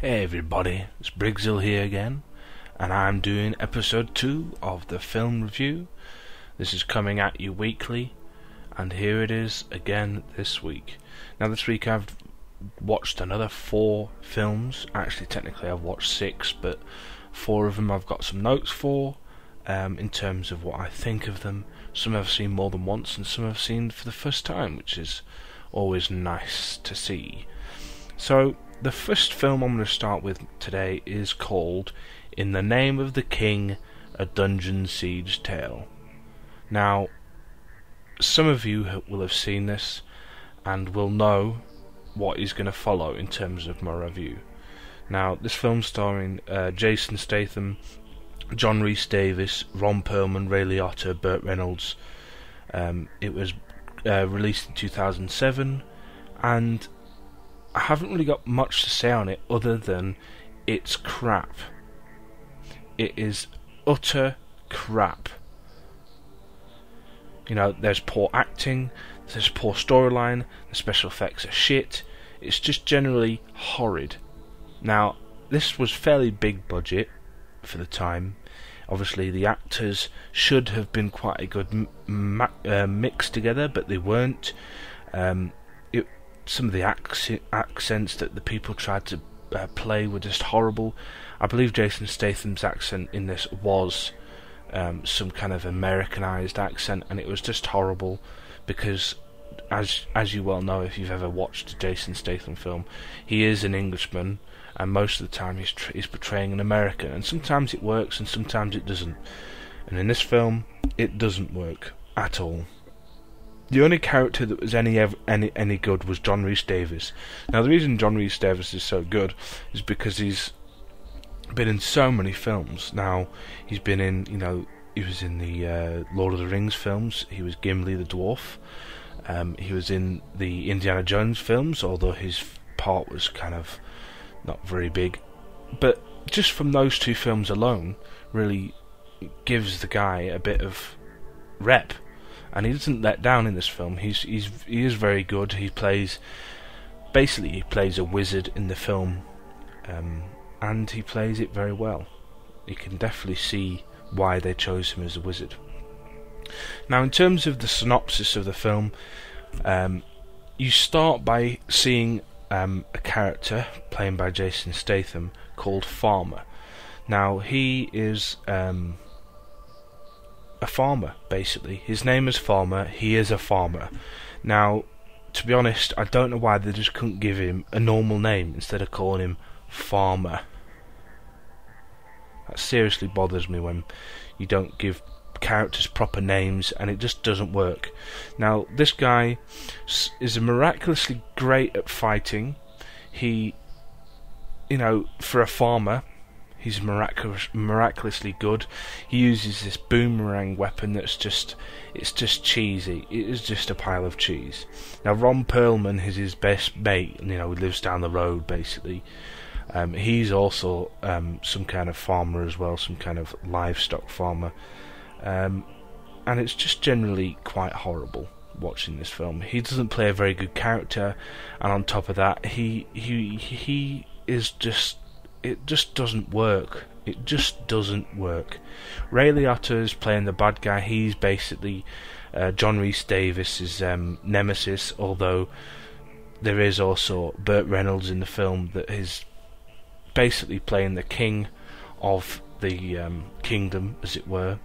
Hey everybody, it's Briggsil here again, and I'm doing episode 2 of the film review. This is coming at you weekly, and here it is again this week. Now this week I've watched another 4 films. Actually technically I've watched 6, but 4 of them I've got some notes for, in terms of what I think of them. Some I've seen more than once, and some I've seen for the first time, which is always nice to see. So the first film I'm going to start with today is called In the Name of the King, A Dungeon Siege Tale. Now, some of you will have seen this and will know what is going to follow in terms of my review. Now, this film starring Jason Statham, John Rhys Davies, Ron Perlman, Ray Liotta, Burt Reynolds. It was released in 2007, and I haven't really got much to say on it other than it's crap. It is utter crap. You know, there's poor acting, there's poor storyline, the special effects are shit. It's just generally horrid. Now, this was fairly big budget for the time. Obviously, the actors should have been quite a good mix together, but they weren't. Some of the accents that the people tried to play were just horrible. I believe Jason Statham's accent in this was some kind of Americanized accent, and it was just horrible because, as you well know if you've ever watched a Jason Statham film, he is an Englishman, and most of the time he's portraying an American, and sometimes it works and sometimes it doesn't. And in this film, it doesn't work at all. The only character that was any good was John Rhys Davies. Now, the reason John Rhys Davies is so good is because he's been in so many films. Now, he's been in, he was in the Lord of the Rings films. He was Gimli the dwarf. He was in the Indiana Jones films, although his part was kind of not very big. But just from those 2 films alone, really gives the guy a bit of rep. And he doesn't let down in this film. He is very good. He plays a wizard in the film, and he plays it very well. You can definitely see why they chose him as a wizard. Now, in terms of the synopsis of the film, you start by seeing a character played by Jason Statham called Farmer. Now, he is a farmer, basically. His name is Farmer. He is a farmer. Now, to be honest, I don't know why they just couldn't give him a normal name instead of calling him Farmer. That seriously bothers me when you don't give characters proper names, and it just doesn't work. Now, this guy is miraculously great at fighting. He, for a farmer, he's miraculously good. He uses this boomerang weapon it's just cheesy. It is just a pile of cheese. Now, Ron Perlman is his best mate, he lives down the road, basically. He's also some kind of farmer as well, some kind of livestock farmer. And it's just generally quite horrible watching this film. He doesn't play a very good character, and on top of that, he is just... It just doesn't work. It just doesn't work. Ray Liotta is playing the bad guy. He's basically John Rhys Davies' nemesis, although there is also Burt Reynolds in the film that is basically playing the king of the kingdom, as it were.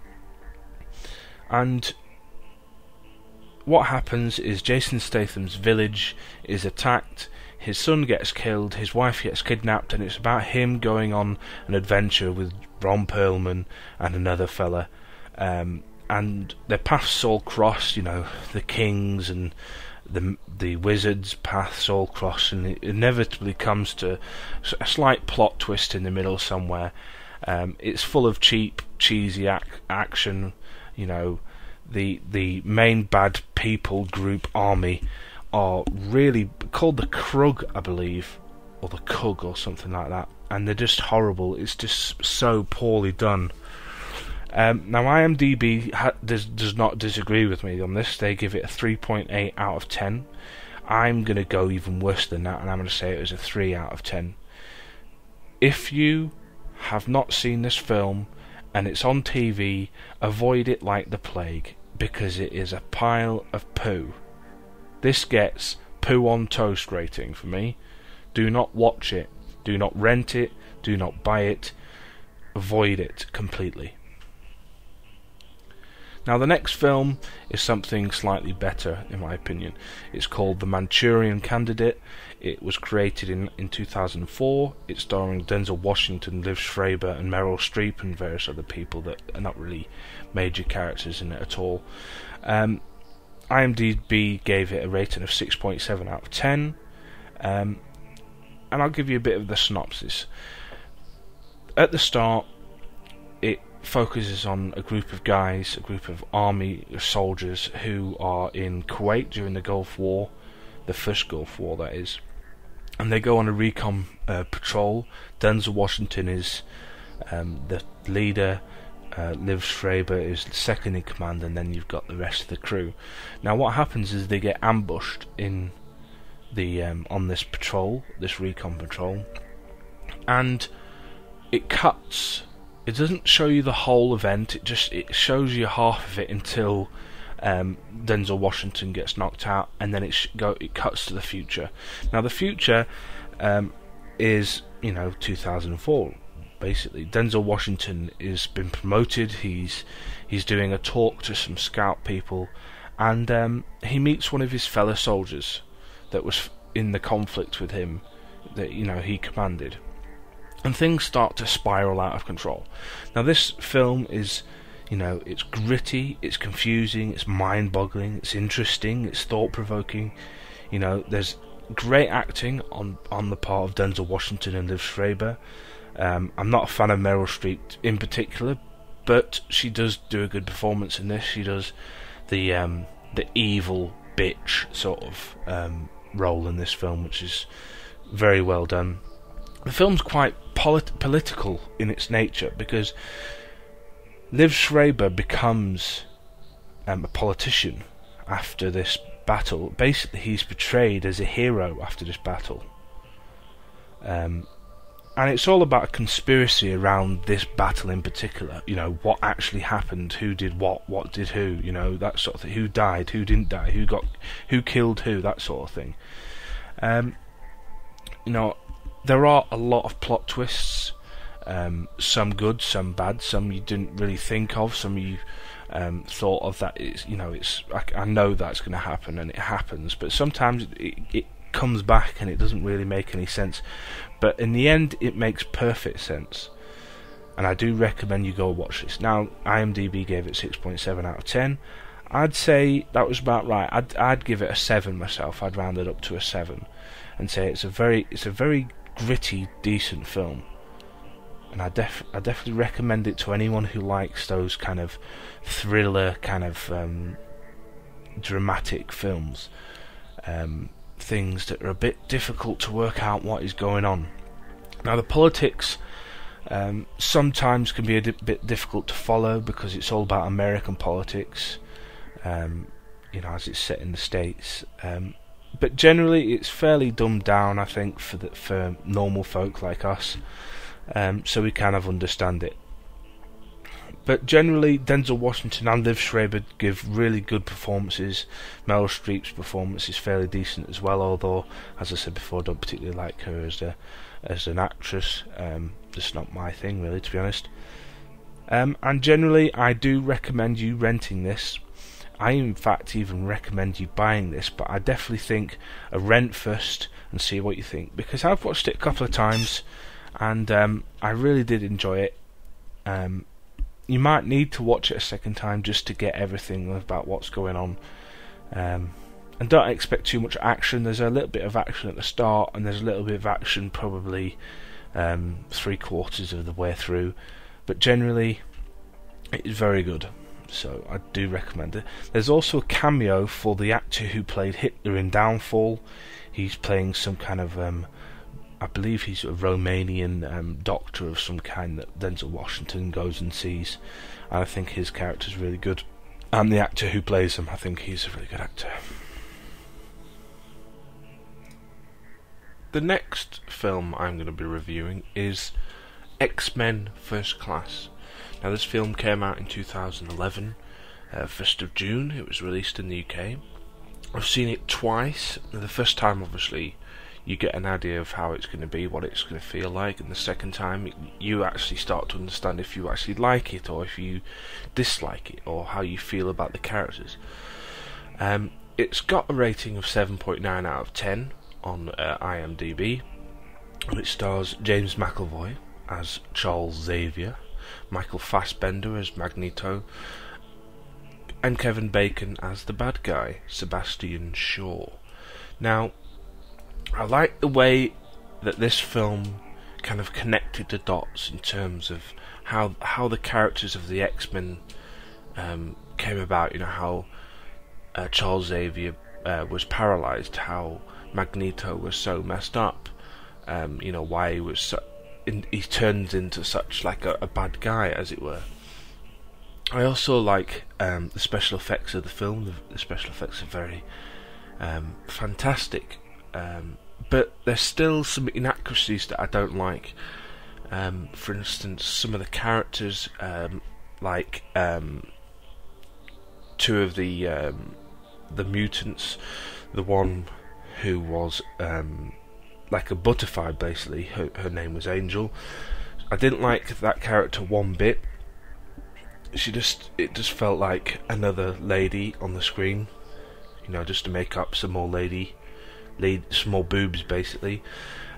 And what happens is Jason Statham's village is attacked. His son gets killed, his wife gets kidnapped, and it's about him going on an adventure with Ron Perlman and another fella. And their paths all cross, the king's and the wizard's paths all cross, and it inevitably comes to a slight plot twist in the middle somewhere. It's full of cheap, cheesy action. The main bad people group army are really called the Krug, I believe, or the Kug or something like that, and they're just horrible. It's just so poorly done. Now, IMDb does not disagree with me on this. They give it a 3.8 out of 10. I'm going to go even worse than that, and I'm going to say it was a 3 out of 10. If you have not seen this film and it's on TV, avoid it like the plague, because it is a pile of poo. This gets poo on toast rating for me. Do not watch it, do not rent it, do not buy it, avoid it completely. Now the next film is something slightly better in my opinion. It's called The Manchurian Candidate. It was created in 2004. It's starring Denzel Washington, Liv Schreiber and Meryl Streep and various other people that are not really major characters in it at all. IMDb gave it a rating of 6.7 out of 10. And I'll give you a bit of the synopsis. At the start, it focuses on a group of guys, a group of army soldiers who are in Kuwait during the Gulf War, the first Gulf War that is, and they go on a recon patrol. Denzel Washington is the leader, Liv Schreiber is the second in command, and then you've got the rest of the crew. Now what happens is they get ambushed in the on this patrol, this recon patrol, and it cuts. It doesn't show you the whole event, it shows you half of it until Denzel Washington gets knocked out, and then it cuts to the future. Now the future is 2004 basically. Denzel Washington has been promoted. He's doing a talk to some scout people, and he meets one of his fellow soldiers that was in the conflict with him that he commanded. And things start to spiral out of control. Now this film is, it's gritty, it's confusing, it's mind-boggling, it's interesting, it's thought-provoking. There's great acting on the part of Denzel Washington and Liv Schreiber. I'm not a fan of Meryl Streep in particular, but she does do a good performance in this. She does the evil bitch sort of role in this film, which is very well done. The film's quite political in its nature, because Liv Schreiber becomes a politician after this battle. Basically, he's portrayed as a hero after this battle. And it's all about a conspiracy around this battle in particular. What actually happened, who did what did who, that sort of thing. Who died, who didn't die, who killed who, that sort of thing. There are a lot of plot twists, some good, some bad, some you didn't really think of, some you thought of that I know that's going to happen, and it happens, but sometimes it comes back and it doesn't really make any sense. But in the end, it makes perfect sense, and I do recommend you go watch this. Now, IMDb gave it 6.7 out of 10. I'd say that was about right. I'd give it a 7 myself. I'd round it up to a 7 and say it's a very gritty, decent film, and I definitely recommend it to anyone who likes those kind of thriller, kind of dramatic films, things that are a bit difficult to work out what is going on. Now the politics sometimes can be a bit difficult to follow, because it's all about American politics, as it's set in the States. But generally, it's fairly dumbed down, I think, for normal folk like us, so we kind of understand it. But generally, Denzel Washington and Liv Schreiber give really good performances. Meryl Streep's performance is fairly decent as well, although, as I said before, I don't particularly like her as an actress. Just not my thing, really, to be honest. And generally, I do recommend you renting this. I in fact even recommend you buying this, but I definitely think a rent first and see what you think, because I've watched it a couple of times and I really did enjoy it. You might need to watch it a second time just to get everything about what's going on, and don't expect too much action. There's a little bit of action at the start, and there's a little bit of action probably 3/4 of the way through, but generally it is very good. So I do recommend it. There's also a cameo for the actor who played Hitler in Downfall. He's playing some kind of I believe he's a Romanian doctor of some kind that Denzel Washington goes and sees, and I think his character's really good, and the actor who plays him, I think he's a really good actor. the next film I'm going to be reviewing is XMen First Class. Now, this film came out in 2011, 1st of June. It was released in the UK. I've seen it twice. The first time, obviously, you get an idea of how it's going to be, what it's going to feel like, and the second time you actually start to understand if you actually like it or if you dislike it, or how you feel about the characters. It's got a rating of 7.9 out of 10 on IMDb. It stars James McAvoy as Charles Xavier, Michael Fassbender as Magneto, and Kevin Bacon as the bad guy, Sebastian Shaw. Now, I like the way that this film kind of connected the dots in terms of how the characters of the X-Men came about. You know, how Charles Xavier was paralysed, how Magneto was so messed up. You know, why he was he turns into such like a bad guy, as it were. I also like the special effects of the film. The special effects are very fantastic. But there's still some inaccuracies that I don't like. For instance, some of the characters, like two of the mutants, the one who was like a butterfly, basically. Her name was Angel. I didn't like that character one bit. It just felt like another lady on the screen, you know, just to make up some more some more boobs, basically.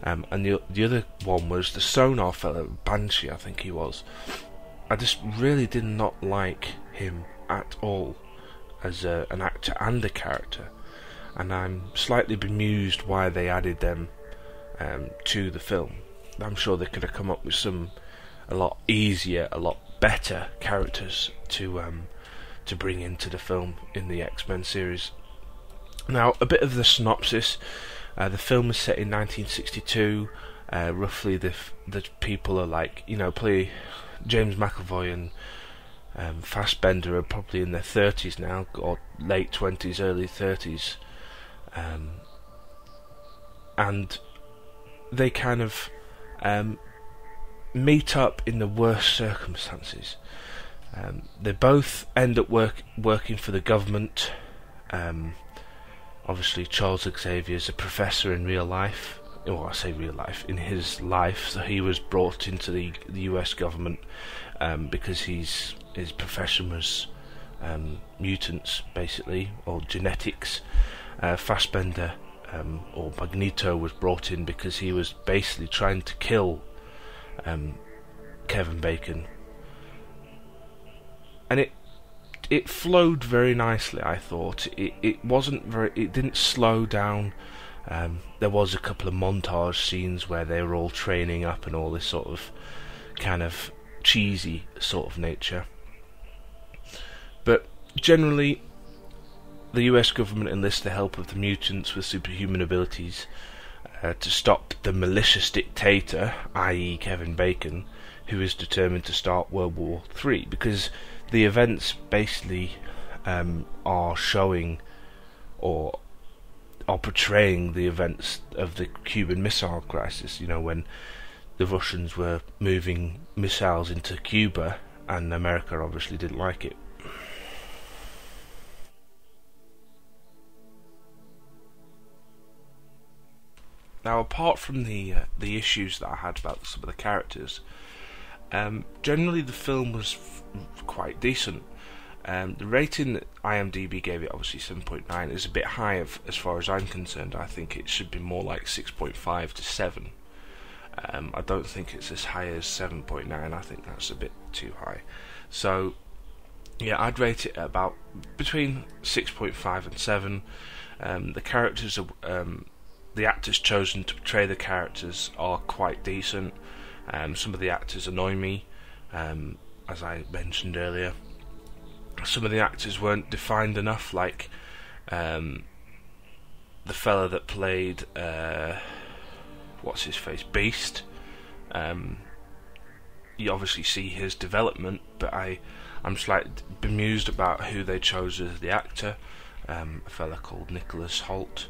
And the other one was the sonar fellow, Banshee, I think he was. I just really did not like him at all as an actor and a character, and I'm slightly bemused why they added them to the film. I'm sure they could have come up with a lot easier, a lot better characters to bring into the film in the X-Men series. Now, a bit of the synopsis. The film is set in 1962. Roughly, the people are like, you know, play James McAvoy and Fassbender are probably in their 30s now, or late 20s, early 30s, and they kind of meet up in the worst circumstances. They both end up working for the government. Obviously, Charles Xavier is a professor in real life. Well, I say real life, in his life. So he was brought into the US government because his profession was mutants, basically, or genetics. Fassbender, or Magneto, was brought in because he was basically trying to kill Kevin Bacon. And it flowed very nicely, I thought. It didn't slow down. There was a couple of montage scenes where they were all training up and all this sort of kind of cheesy sort of nature. But generally, the US government enlists the help of the mutants with superhuman abilities to stop the malicious dictator, i.e. Kevin Bacon, who is determined to start World War III, because the events basically are showing or are portraying the events of the Cuban Missile Crisis, you know, when the Russians were moving missiles into Cuba and America obviously didn't like it. Now, apart from the issues that I had about some of the characters, generally the film was quite decent. The rating that IMDb gave it, obviously 7.9, is a bit high as far as I'm concerned. I think it should be more like 6.5 to 7. I don't think it's as high as 7.9. I think that's a bit too high. So, yeah, I'd rate it at about between 6.5 and 7. The characters are... the actors chosen to portray the characters are quite decent. Some of the actors annoy me, as I mentioned earlier. Some of the actors weren't defined enough, like the fella that played what's his face, Beast. You obviously see his development, but I'm slightly bemused about who they chose as the actor. A fella called Nicholas Hoult.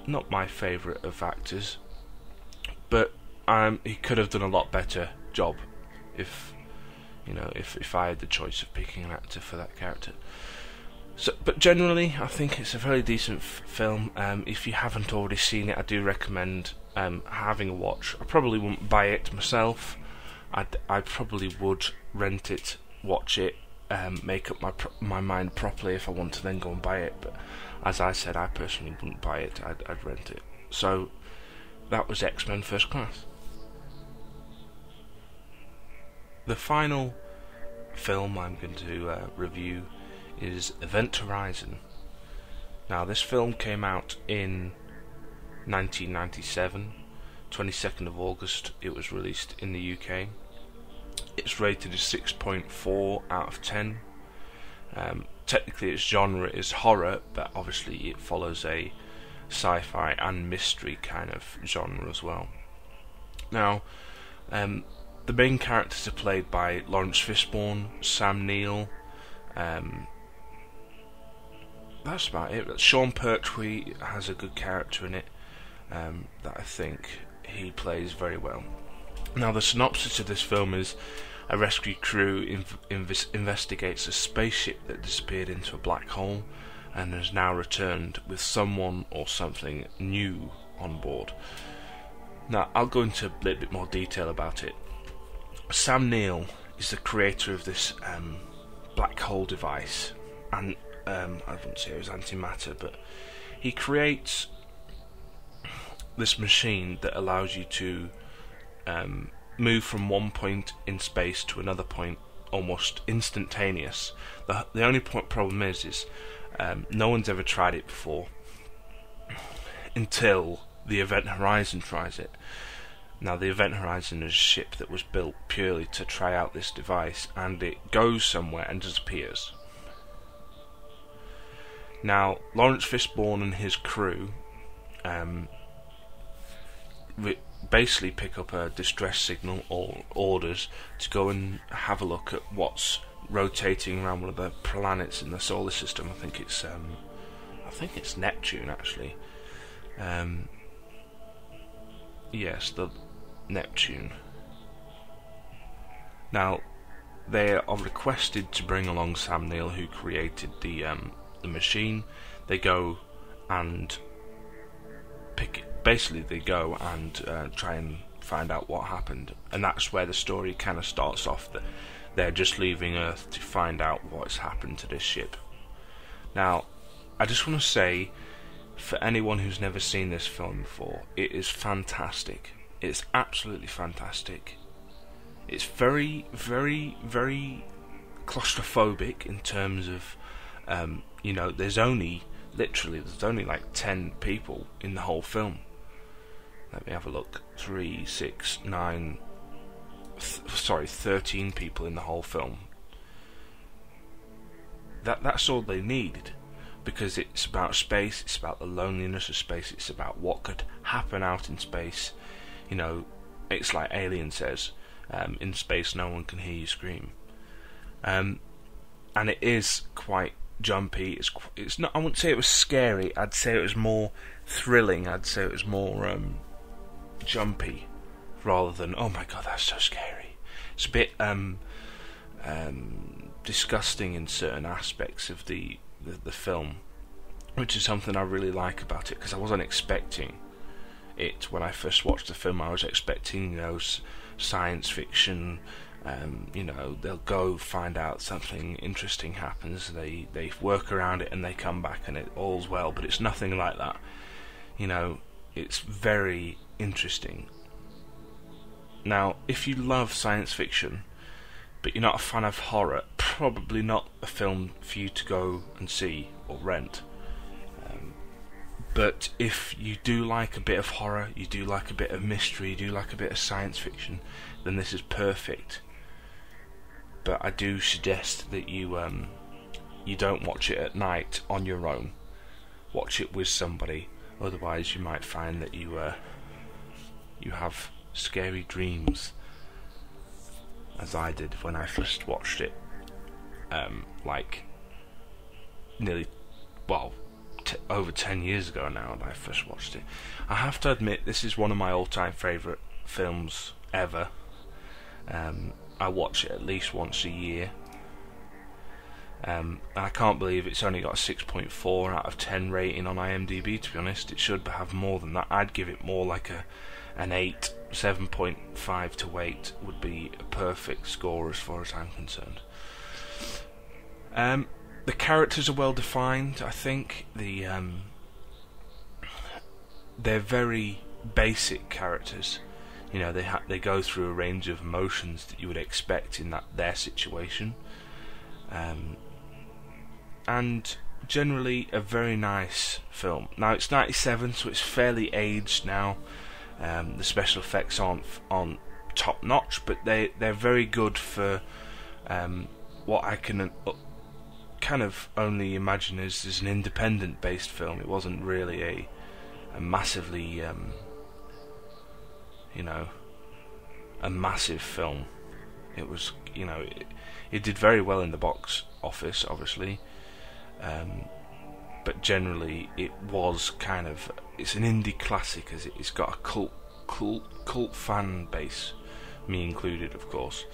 not my favourite of actors, but he could have done a lot better job if I had the choice of picking an actor for that character. So, but generally, I think it's a very decent film. If you haven't already seen it, I do recommend having a watch. I probably wouldn't buy it myself. I probably would rent it, watch it, make up my mind properly if I want to then go and buy it. But as I said, I personally wouldn't buy it. I'd rent it. So that was X-Men First Class. The final film I'm going to review is Event Horizon. Now, this film came out in 1997, 22nd of August. It was released in the UK. It's rated as 6.4 out of 10. Technically, its genre is horror, but obviously it follows a sci-fi and mystery kind of genre as well. Now, the main characters are played by Lawrence Fishburne, Sam Neill. That's about it. Sean Pertwee has a good character in it that I think he plays very well. Now, the synopsis of this film is a rescue crew investigates a spaceship that disappeared into a black hole and has now returned with someone or something new on board. Now, I'll go into a little bit more detail about it. Sam Neill is the creator of this black hole device, and I wouldn't say it was antimatter, but he creates this machine that allows you to move from one point in space to another point almost instantaneous. The only problem is no one's ever tried it before until the Event Horizon tries it. Now, the Event Horizon is a ship that was built purely to try out this device, and it goes somewhere and disappears. Now, Lawrence Fishburne and his crew basically pick up a distress signal or orders to go and have a look at what's rotating around one of the planets in the solar system. I think it's Neptune, actually. Yes, the Neptune. Now, they are requested to bring along Sam Neill, who created the machine. They go and try and find out what happened, and that's where the story kind of starts off. That they're just leaving Earth to find out what's happened to this ship. Now, I just want to say, for anyone who's never seen this film before, it is fantastic. It's absolutely fantastic. It's very, very, very claustrophobic in terms of, there's only like 10 people in the whole film. Let me have a look. 13 people in the whole film. That's all they needed, because it's about space, it's about the loneliness of space, it's about what could happen out in space. It's like Alien says, in space no one can hear you scream. And it is quite jumpy. It's not. I wouldn't say it was scary. I'd say it was more thrilling. I'd say it was more jumpy, rather than oh my god, that's so scary. It's a bit disgusting in certain aspects of the film, which is something I really like about it, because I wasn't expecting it when I first watched the film. I was expecting science fiction. They'll go find out something interesting happens, they work around it and they come back and all's well, but it's nothing like that. It's very interesting. Now, if you love science fiction but you're not a fan of horror, probably not a film for you to go and see or rent. But if you do like a bit of horror, you do like a bit of mystery, you do like a bit of science fiction, then this is perfect. But I do suggest that you don't watch it at night on your own. Watch it with somebody, otherwise you might find that you have scary dreams, as I did when I first watched it. over 10 years ago now when I first watched it. I have to admit, this is one of my all-time favourite films ever. I watch it at least once a year. And I can't believe it's only got a 6.4 out of 10 rating on IMDb, to be honest. It should have more than that. I'd give it more like an 8, 7.5 to 8 would be a perfect score as far as I'm concerned. The characters are well defined, I think. They're very basic characters. You know, they go through a range of emotions that you would expect in their situation. And generally a very nice film. Now it's 97, so it's fairly aged now. The special effects aren't top notch, but they're very good for what I can kind of only imagine as an independent based film. It wasn't really a massively a massive film. It was, it did very well in the box office, obviously, but generally it was it's an indie classic, as it's got a cult fan base, me included, of course.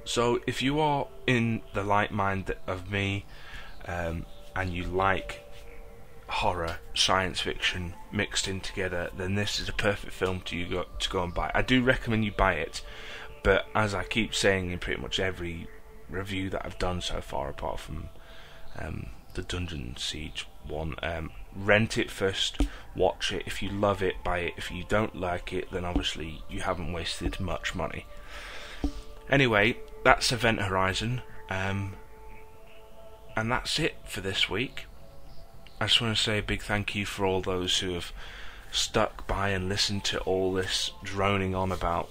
So if you are in the like mind of me, and you like horror, science fiction mixed in together, then this is a perfect film to go and buy. I do recommend you buy it, but as I keep saying in pretty much every review that I've done so far, apart from the Dungeon Siege one, rent it first, watch it. If you love it, buy it. If you don't like it, then obviously you haven't wasted much money. Anyway, that's Event Horizon, and that's it for this week. I just want to say a big thank you for all those who have stuck by and listened to all this droning on about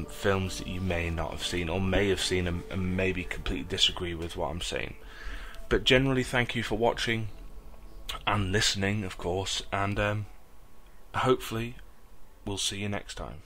films that you may not have seen, or may have seen and maybe completely disagree with what I'm saying. But generally, thank you for watching and listening, of course, and hopefully we'll see you next time.